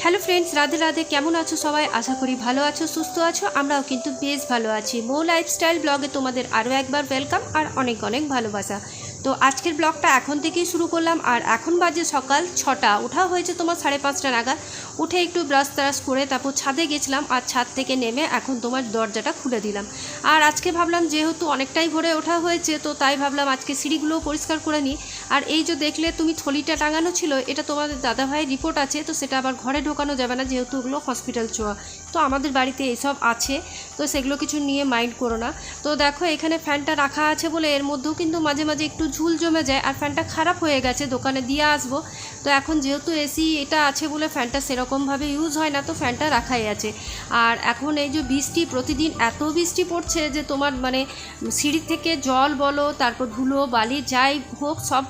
Hello friends, Radhe Radhe. কেমন আছো সবাই? আশা করি ভালো আছো, সুস্থ আছো। আমরাও কিন্তু বেশ ভালো আছি। মো লাইফস্টাইল ব্লগে তোমাদের আরও একবার ওয়েলকাম আর অনেক অনেক ভালোবাসা। তো আজকের ব্লগটা এখন থেকেই শুরু করলাম। আর এখন বাজে সকাল 6টা। ওঠা হয়েছে তোমার 5:30 নাগাদ। উঠে একটু ব্রাশ ট্রাশ করে তারপর ছাদে গেছিলাম, আর ছাদ থেকে নেমে এখন তোমার দরজাটা খুলে দিলাম। আর আজকে ভাবলাম যেহেতু অনেকটাই ভোরে ওঠা হয়েছে, তো তাই ভাবলাম আজকে সিঁড়িগুলোও পরিষ্কার করে নিই। আর এই যে দেখলে তুমি থলিটা টাঙানো ছিল, এটা তোমাদের দাদাভাইয়ের রিপোর্ট আছে, তো সেটা আবার ঘরে ঢোকানো যাবে না, যেহেতু ওগুলো হসপিটাল ছোঁয়া। তো আমাদের বাড়িতে এসব আছে, তো সেগুলো কিছু নিয়ে মাইন্ড করো না। তো দেখো এখানে ফ্যানটা রাখা আছে বলে এর মধ্যেও কিন্তু মাঝে মাঝে একটু ঝুল জমে যায়, আর ফ্যানটা খারাপ হয়ে গেছে, দোকানে দিয়ে আসবো। তো এখন যেহেতু এসি এটা আছে বলে ফ্যানটা সেরকমভাবে ইউজ হয় না, তো ফ্যানটা রাখাই আছে। আর এখন এই যে বৃষ্টি, প্রতিদিন এত বৃষ্টি পড়ছে যে তোমার সিঁড়ি থেকে জল বলো, তারপর ধুলো বালি যাই হোক সব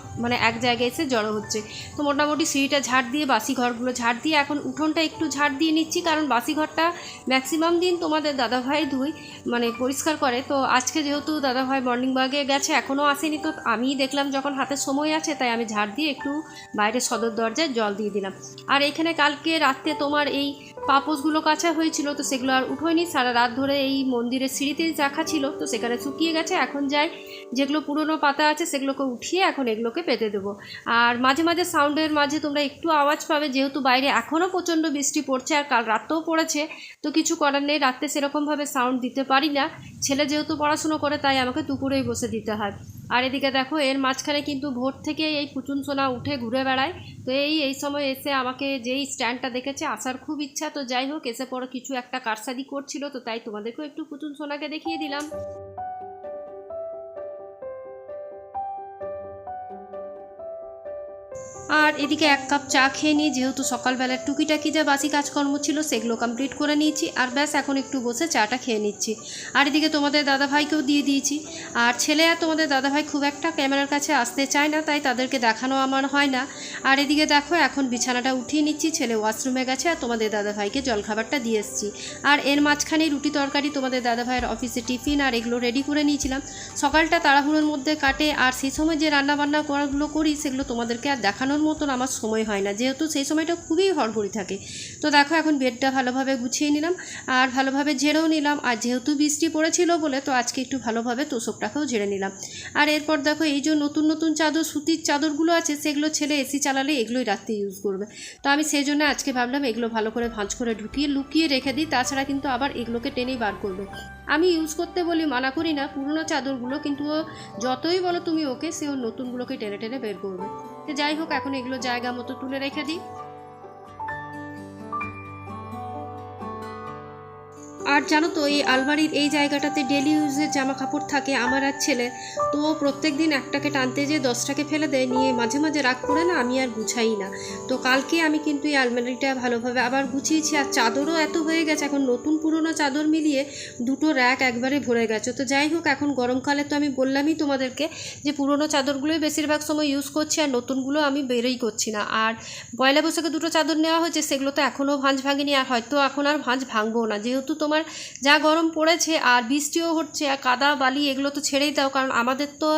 এক জায়গায় এসে জড়ো হচ্ছে। তো মোটামুটি সিঁড়িটা ঝাড় দিয়ে, বাসি ঘরগুলো ঝাড় দিয়ে, এখন উঠোনটা একটু ঝাড় দিয়ে নিচ্ছি, কারণ বাসি ঘরটা ম্যাক্সিমাম দিন তোমাদের দাদাভাই পরিষ্কার করে। তো আজকে যেহেতু দাদাভাই মর্নিং ওয়াকে গেছে, এখনও আসেনি, তো আমিই দেখলাম যখন হাতে সময় আছে, তাই আমি ঝাড় দিয়ে একটু বাইরে সদর দরজায় জল দিয়ে দিলাম। আর এখানে কালকে রাত্রে তোমার এই পাপোশগুলো কাঁচা হয়েছিল, তো সেগুলো আর উঠোয়নি। সারা রাত ধরে এই মন্দিরের সিঁড়িতেই রাখা ছিল, তো সেখানে শুকিয়ে গেছে। এখন যাই যেগুলো পুরনো পাতা আছে সেগুলোকে উঠিয়ে এখন এগুলোকে পেতে দেবো। আর মাঝে মাঝে সাউন্ডের মাঝে তোমরা একটু আওয়াজ পাবে, যেহেতু বাইরে এখনও প্রচণ্ড বৃষ্টি পড়ছে, আর কাল রাতেও পড়েছে। তো কিছু করার নেই, রাত্রে সেরকমভাবে সাউন্ড দিতে পারি না। ছেলে যেহেতু পড়াশুনো করে, তাই আমাকে দুপুরেই বসে দিতে হয়। আর এদিকে দেখো এর মাঝখানে কিন্তু ভোর থেকে এই পুচুন সোনা উঠে ঘুরে বেড়ায়। তো এই সময় এসে আমাকে যেই স্ট্যান্ডটা দেখেছে, আসার খুব ইচ্ছা। তো যাই হোক, এসে পরে কিছু একটা কারসাদি করছিল, তো তাই তোমাদেরকেও একটু পুতুন সোনাকে দেখিয়ে দিলাম। আর এদিকে 1 কাপ চা খেয়ে নিই, যেহেতু সকালবেলার টুকিটাকি যা বাসি কাজকর্ম ছিল সেগুলো কমপ্লিট করে নিয়েছি। আর ব্যাস এখন একটু বসে চাটা খেয়ে নিচ্ছি। আর এদিকে তোমাদের দাদাভাইকেও দিয়ে দিয়েছি। আর ছেলে আর তোমাদের দাদাভাই খুব একটা ক্যামেরার কাছে আসতে চায় না, তাই তাদেরকে দেখানো আমার হয় না। আর এদিকে দেখো এখন বিছানাটা উঠিয়ে নিচ্ছি, ছেলে ওয়াশরুমে গেছে, আর তোমাদের দাদাভাইকে জলখাবারটা দিয়ে এসেছি। আর এর মাঝখানে রুটি তরকারি তোমাদের দাদাভাইয়ের অফিসে টিফিন আর এগুলো রেডি করে নিয়েছিলাম। সকালটা তাড়াহুড়োর মধ্যে কাটে, আর সেই সময় যে রান্নাবান্না করাগুলো করি সেগুলো তোমাদেরকে আর দেখানোর মতন আমার সময় হয় না, যেহেতু সেই সময়টা খুবই হড়বড়ি থাকে। তো দেখো এখন বেডটা ভালোভাবে গুছিয়ে নিলাম, আর ভালোভাবে ঝেড়েও নিলাম। আর যেহেতু বৃষ্টি পড়েছিল বলে, তো আজকে একটু ভালোভাবে তোষকটাকেও ঝেড়ে নিলাম। আর এরপর দেখো এই যে নতুন নতুন চাদর, সুতির চাদরগুলো আছে, সেগুলো ছেলে এসি চালালে এগুলোই রাত্রে ইউজ করবে। তো আমি সেই জন্য আজকে ভাবলাম এগুলো ভালো করে ভাঁজ করে ঢুকিয়ে লুকিয়ে রেখে দিই, তাছাড়া কিন্তু আবার এগুলোকে টেনেই বার করবে। আমি ইউজ করতে বলি, মানা করি না পুরনো চাদরগুলো, কিন্তু ও যতই বলো তুমি ওকে, সে ওর নতুনগুলোকে টেনে টেনে বের করবে। তো যাই হোক, এখন এগুলো জায়গা মতো তুলে রেখে দিই। আর জানো তো এই আলমারির এই জায়গাটাতে ডেলি ইউজের জামা কাপড় থাকে আমার আর ছেলের। তো প্রত্যেক দিন একটাকে টানতে যে 10টাকে ফেলে দেয়, নিয়ে মাঝে মাঝে রাগ করে না, আমি আর গুছাই না। তো কালকে আমি কিন্তু এই আলমারিটা ভালোভাবে আবার গুছিয়েছি। আর চাদরও এত হয়ে গেছে, এখন নতুন পুরনো চাদর মিলিয়ে 2টো র্যাক একবারে ভরে গেছে। তো যাই হোক, এখন গরমকালে তো আমি বললামই তোমাদেরকে যে পুরনো চাদরগুলোই বেশিরভাগ সময় ইউজ করছি, আর নতুনগুলো আমি বেরই করছি না। আর পয়লা বৈশাখে 2টো চাদর নেওয়া হয়েছে, সেগুলো তো এখনও ভাঁজ ভাঙিনি, আর হয়তো এখন আর ভাঁজ ভাঙবো না, যেহেতু তোমার যা গরম পড়েছে আর বৃষ্টিও হচ্ছে, আর কাদা বালি এগুলো তো ছেড়েই দাও, কারণ আমাদের তো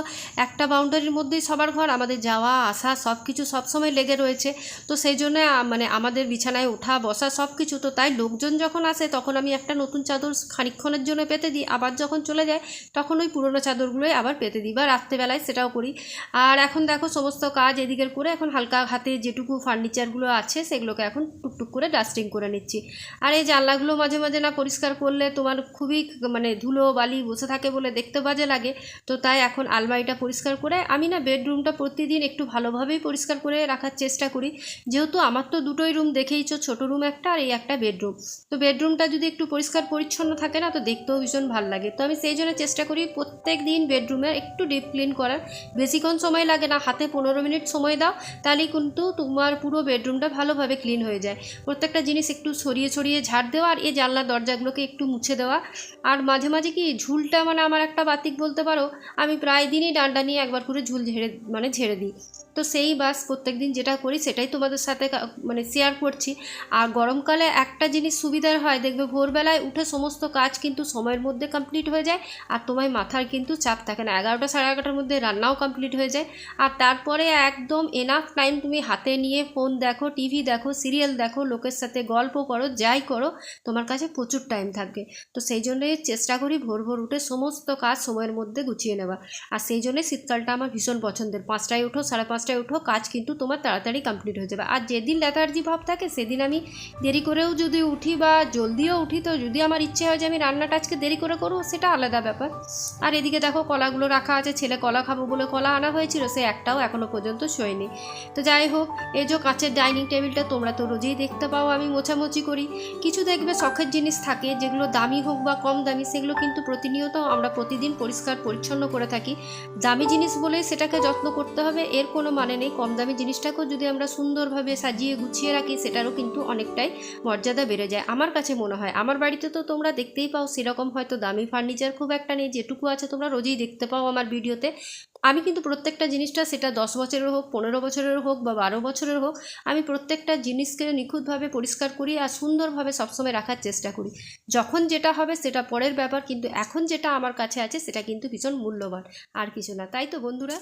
একটা বাউন্ডারির মধ্যেই সবার ঘর, আমাদের যাওয়া আসা সব কিছু সবসময় লেগে রয়েছে। তো সেই জন্য আমাদের বিছানায় ওঠা বসা সব কিছু, তো তাই লোকজন যখন আসে তখন আমি একটা নতুন চাদর খানিকক্ষণের জন্য পেতে দিই, আবার যখন চলে যায় তখন ওই পুরনো চাদরগুলোই আবার পেতে দিই, বা রাত্রেবেলায় সেটাও করি। আর এখন দেখো সমস্ত কাজ এদিকের করে এখন হালকা হাতে যেটুকু ফার্নিচারগুলো আছে সেগুলোকে এখন টুকটুক করে ডাস্টিং করে নিচ্ছি। আর এই জানলাগুলো মাঝে মাঝে না পরিষ্কার করলে তোমার খুবই ধুলো বালি বসে থাকে বলে দেখতে বাজে লাগে। তো তাই এখন আলমারিটা পরিষ্কার করে আমি না বেডরুমটা প্রতিদিন একটু ভালোভাবেই পরিষ্কার করে রাখার চেষ্টা করি, যেহেতু আমার তো দুটোই রুম দেখেইছো, ছোটো রুম একটা আর এই একটা বেডরুম। তো বেডরুমটা যদি একটু পরিষ্কার পরিচ্ছন্ন থাকে না, তো দেখতেও ভীষণ ভালো লাগে। তো আমি সেই জন্য চেষ্টা করি প্রত্যেক দিন বেডরুমে একটু ডিপ ক্লিন করার। বেশিক্ষণ সময় লাগে না, হাতে 15 মিনিট সময় দাও, তাহলেই কিন্তু তোমার পুরো বেডরুমটা ভালোভাবে ক্লিন হয়ে যায়। প্রত্যেকটা জিনিস একটু ছড়িয়ে ছড়িয়ে ঝাড় দেওয়া, আর এই জানলা দরজাগুলোকে একটু মুছে দেওয়া। আর মাঝে মাঝে কি ঝুলটা আমার একটা বাতিক বলতে পারো, আমি প্রায় দিনই ডান্ডা নিয়ে একবার করে ঝুল ঝেড়ে দিই। তো সেই বাস প্রত্যেক দিন যেটা করি সেটাই তোমাদের সাথে মানে শেয়ার করছি। আর গরমকালে একটা জিনিস সুবিধার হয়, দেখবে ভোরবেলায় উঠে সমস্ত কাজ কিন্তু সময়ের মধ্যে কমপ্লিট হয়ে যায়, আর তোমার মাথার কিন্তু চাপ থাকে না। 11টা সাড়ে 11টার মধ্যে রান্নাও কমপ্লিট হয়ে যায়, আর তারপরে একদম এনাফ টাইম তুমি হাতে নিয়ে ফোন দেখো, টিভি দেখো, সিরিয়াল দেখো, লোকের সাথে গল্প করো, যাই করো তোমার কাছে প্রচুর টাইম থাকবে। তো সেই জন্যই চেষ্টা করি ভোর ভোর উঠে সমস্ত কাজ সময়ের মধ্যে গুছিয়ে নেওয়া। আর সেই জন্যে শীতকালটা আমার ভীষণ পছন্দের। 5টায় উঠো, 5:30টায় উঠো, কাজ কিন্তু তোমার তাড়াতাড়ি কমপ্লিট হয়ে যাবে। আর যেদিন লেথার্জি ভাব থাকে সেদিন আমি দেরি করেও যদি উঠি বা জলদিও উঠি, তো যদি আমার ইচ্ছে হয় যে আমি রান্নাটা আজকে দেরি করে করবো, সেটা আলাদা ব্যাপার। আর এদিকে দেখো কলাগুলো রাখা আছে, ছেলে কলা খাবো বলে কলা আনা হয়েছিল, সে একটাও এখনও পর্যন্ত শোয়নি। তো যাই হোক, এই যে কাঁচের ডাইনিং টেবিলটা তোমরা তো রোজই দেখতে পাও আমি মোছামুছি করি। কিছু দেখবে শখের জিনিস থাকে, যেগুলো দামি হোক বা কম দামি, সেগুলো কিন্তু প্রতিনিয়ত আমরা প্রতিদিন পরিষ্কার পরিচ্ছন্ন করে থাকি। দামি জিনিস বলে সেটাকে যত্ন করতে হবে এর কোনো মানে নেই। কম দামি জিনিসটাকেও যদি আমরা সুন্দরভাবে সাজিয়ে গুছিয়ে রাখি, সেটারও কিন্তু অনেকটাই মর্যাদা বেড়ে যায় আমার কাছে মনে হয়। আমার বাড়িতে তো তোমরা দেখতেই পাও, সেরকম হয়তো দামি ফার্নিচার খুব একটা নেই, যেটুকু আছে তোমরা রোজই দেখতে পাও আমার ভিডিওতে। আমি কিন্তু প্রত্যেকটা জিনিসটা, সেটা 10 বছরের হোক, 15 বছরের হোক বা 12 বছরের হোক, আমি প্রত্যেকটা জিনিসকে নিখুঁতভাবে পরিষ্কার করি আর সুন্দরভাবে সবসময় রাখার চেষ্টা করি। যখন যেটা হবে সেটা পরের ব্যাপার, কিন্তু এখন যেটা আমার কাছে আছে সেটা কিন্তু ভীষণ মূল্যবান, আর কিছু না। তাই তো বন্ধুরা?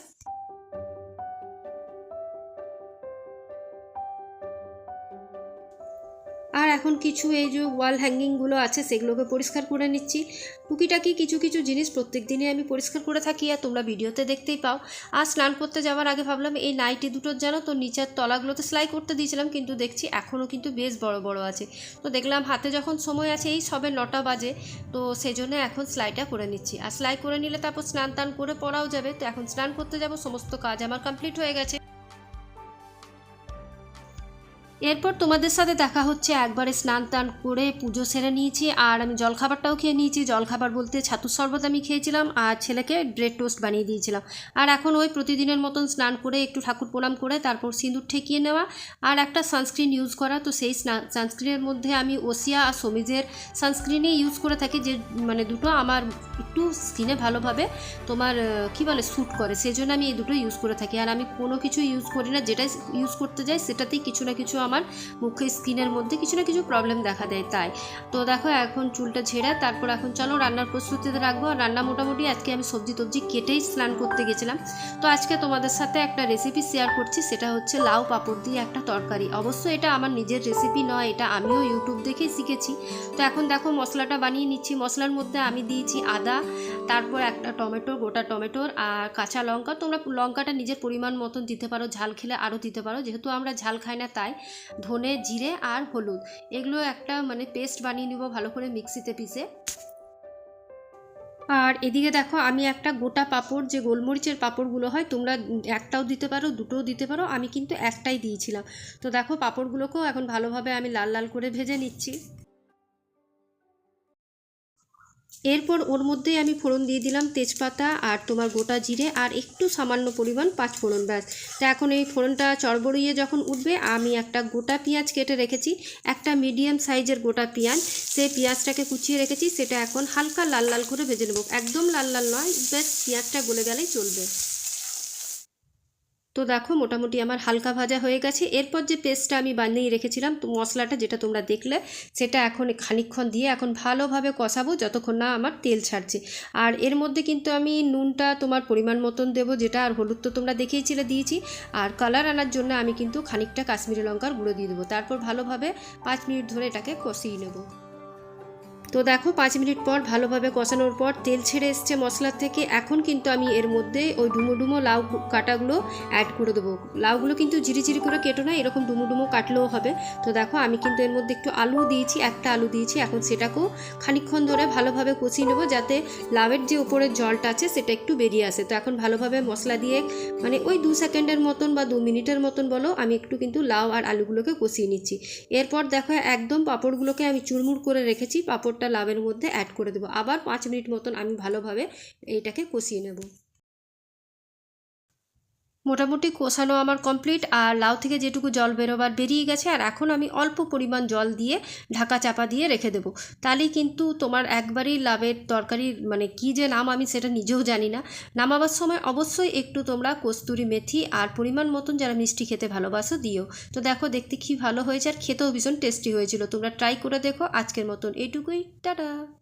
আর এখন কিছু এই যে ওয়াল হ্যাঙ্গিংগুলো আছে সেগুলোকে পরিষ্কার করে নিচ্ছি। টুকিটাকি কিছু কিছু জিনিস প্রত্যেক দিনই আমি পরিষ্কার করে থাকি, আর তোমরা ভিডিওতে দেখতেই পাও। আর স্নান করতে যাওয়ার আগে ভাবলাম এই নাইটি দুটোর যেন তো নিচের তলাগুলোতে সেলাই করতে দিয়েছিলাম, কিন্তু দেখছি এখনও কিন্তু বেশ বড় বড় আছে। তো দেখলাম হাতে যখন সময় আছে, এই সবে 9টা বাজে, তো সেই জন্য এখন সেলাইটা করে নিচ্ছি। আর সেলাই করে নিলে তারপর স্নান টান করে পরাও যাবে। তো এখন স্নান করতে যাব, সমস্ত কাজ আমার কমপ্লিট হয়ে গেছে। এরপর তোমাদের সাথে দেখা হচ্ছে, একবারে স্নান টান করে পুজো সেরে নিয়েছি, আর আমি জলখাবারটাও খেয়ে নিয়েছি। জলখাবার বলতে ছাতুর শরবত আমি খেয়েছিলাম, আর ছেলেকে ব্রেড টোস্ট বানিয়ে দিয়েছিলাম। আর এখন ওই প্রতিদিনের মতন স্নান করে একটু ঠাকুর প্রণাম করে তারপর সিঁদুর ঠেকিয়ে নেওয়া আর একটা সানস্ক্রিন ইউজ করা। তো সেই সানস্ক্রিনের মধ্যে আমি ওসিয়া আর সমিজের সানস্ক্রিনই ইউজ করে থাকি, যে মানে দুটো আমার একটু স্কিনে ভালোভাবে তোমার কী বলে শ্যুট করে, সেই জন্য আমি এই দুটো ইউজ করে থাকি। আর আমি কোনো কিছু ইউজ করি না, যেটাই ইউজ করতে যাই সেটাতেই কিছু না কিছু আমার মুখে স্কিনের মধ্যে কিছু না কিছু প্রবলেম দেখা দেয়। তাই তো দেখো এখন চুলটা ঝেড়ে তারপর এখন চলো রান্নার প্রস্তুতিতে রাখবো। আর রান্না মোটামুটি আজকে আমি সবজি টবজি কেটেই স্নান করতে গেছিলাম। তো আজকে তোমাদের সাথে একটা রেসিপি শেয়ার করছি, সেটা হচ্ছে লাউ পাঁপড় দিয়ে একটা তরকারি। অবশ্য এটা আমার নিজের রেসিপি নয়, এটা আমিও ইউটিউব দেখেই শিখেছি। তো এখন দেখো মশলাটা বানিয়ে নিচ্ছি। মশলার মধ্যে আমি দিয়েছি আদা, তারপর একটা টমেটো, গোটা টমেটোর, আর কাঁচা লঙ্কা। তোমরা লঙ্কাটা নিজের পরিমাণ মতন দিতে পারো, ঝাল খেলে আরও দিতে পারো, যেহেতু আমরা ঝাল খাই না তাই। ধনে, জিরে আর হলুদ, এগুলো একটা মানে পেস্ট বানিয়ে নিব ভালো করে মিক্সিতে পিষে। আর এদিকে দেখো আমি একটা গোটা পাঁপড়, যে গোলমরিচের পাঁপড়গুলো হয়, তোমরা একটাও দিতে পারো, দুটোও দিতে পারো, আমি কিন্তু একটাই দিয়েছিলাম। তো দেখো পাঁপড়গুলোকেও এখন ভালোভাবে আমি লাল লাল করে ভেজে নিচ্ছি। এরপর ওর মধ্যেই আমি ফোড়ন দিয়ে দিলাম তেজপাতা আর তোমার গোটা জিরে আর একটু সামান্য পরিমাণ পাঁচফোড়ন, ব্যাস। তো এখন এই ফোড়নটা চড়বড়িয়ে যখন উঠবে, আমি একটা গোটা পেঁয়াজ কেটে রেখেছি, একটা মিডিয়াম সাইজের গোটা পেঁয়াজ, সেই পেঁয়াজটাকে কুচিয়ে রেখেছি, সেটা এখন হালকা লাল লাল করে ভেজে নেব। একদম লাল লাল নয়, ব্যাস পেঁয়াজটা গলে গেলেই চলবে। তো দেখো মোটামুটি আমার হালকা ভাজা হয়ে গেছে। এরপর যে পেস্টটা আমি বানিয়ে রেখেছিলাম, তো মশলাটা যেটা তোমরা দেখলে, সেটা এখন খানিকক্ষণ দিয়ে এখন ভালোভাবে কষাবো যতক্ষণ না আমার তেল ছাড়ছে। আর এর মধ্যে কিন্তু আমি নুনটা তোমার পরিমাণ মতন দেবো, যেটা, আর হলুদ তো তোমরা দেখেইছিলে দিয়েছি। আর কালার আনার জন্য আমি কিন্তু খানিকটা কাশ্মীরি লঙ্কার গুঁড়ো দিয়ে দেবো। তারপর ভালোভাবে 5 মিনিট ধরে এটাকে কষিয়ে নেবো। তো দেখো 5 মিনিট পর ভালোভাবে কষানোর পর তেল ছেড়ে এসছে মশলার থেকে। এখন কিন্তু আমি এর মধ্যে ওই ডুমো ডুমো লাউ কাটাগুলো অ্যাড করে দেবো। লাউগুলো কিন্তু ঝিরিঝিরি করে কেটো না, এরকম ডুমো ডুমো কাটলেও হবে। তো দেখো আমি কিন্তু এর মধ্যে একটু আলু দিয়েছি, একটা আলু দিয়েছি। এখন সেটাকেও খানিকক্ষণ ধরে ভালোভাবে কষিয়ে নেবো, যাতে লাউয়ের যে উপরের জলটা আছে সেটা একটু বেরিয়ে আসে। তো এখন ভালোভাবে মশলা দিয়ে মানে ওই 2 সেকেন্ডের মতন বা 2 মিনিটের মতন বলো, আমি একটু কিন্তু লাউ আর আলুগুলোকে কষিয়ে নিচ্ছি। এরপর দেখো একদম পাঁপড়গুলোকে আমি চুরমুর করে রেখেছি, পাঁপড় লাউয়ের মধ্যে অ্যাড করে দেবো। আবার 5 মিনিট মতন আমি ভালোভাবে এইটাকে কষিয়ে নেব। মোটামুটি কষানো আমার কমপ্লিট, আর লাউ থেকে যেটুকু জল বেরোবার বেরিয়ে গেছে। আর এখন আমি অল্প পরিমাণ জল দিয়ে ঢাকা চাপা দিয়ে রেখে দেবো। তাহলেই কিন্তু তোমার একবারই লাউয়ের তরকারি, মানে কী যে নাম আমি সেটা নিজেও জানি না। নামাবার সময় অবশ্যই একটু তোমরা কস্তুরি মেথি আর পরিমাণ মতন যারা মিষ্টি খেতে ভালোবাসো দিও। তো দেখো দেখতে কী ভালো হয়েছে, আর খেতেও ভীষণ টেস্টি হয়েছিল। তোমরা ট্রাই করে দেখো। আজকের মতন এইটুকুই, টাটা।